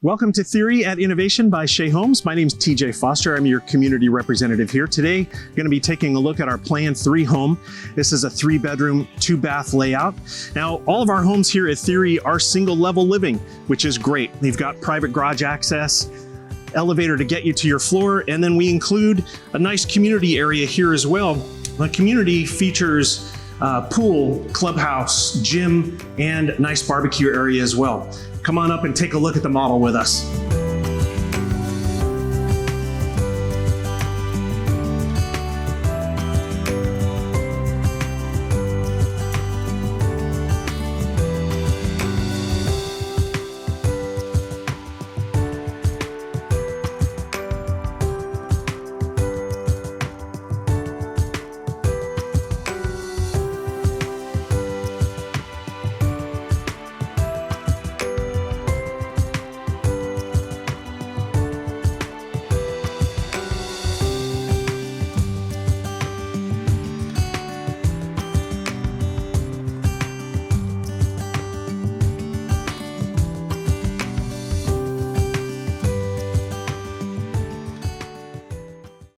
Welcome to Theory at Innovation by Shea Homes. My name is TJ Foster. I'm your community representative here. Today, I'm going to be taking a look at our Plan 3 home. This is a 3-bedroom, 2-bath layout. Now, all of our homes here at Theory are single-level living, which is great. They've got private garage access, elevator to get you to your floor, and then we include a nice community area here as well. The community features pool, clubhouse, gym, and nice barbecue area as well. Come on up and take a look at the model with us.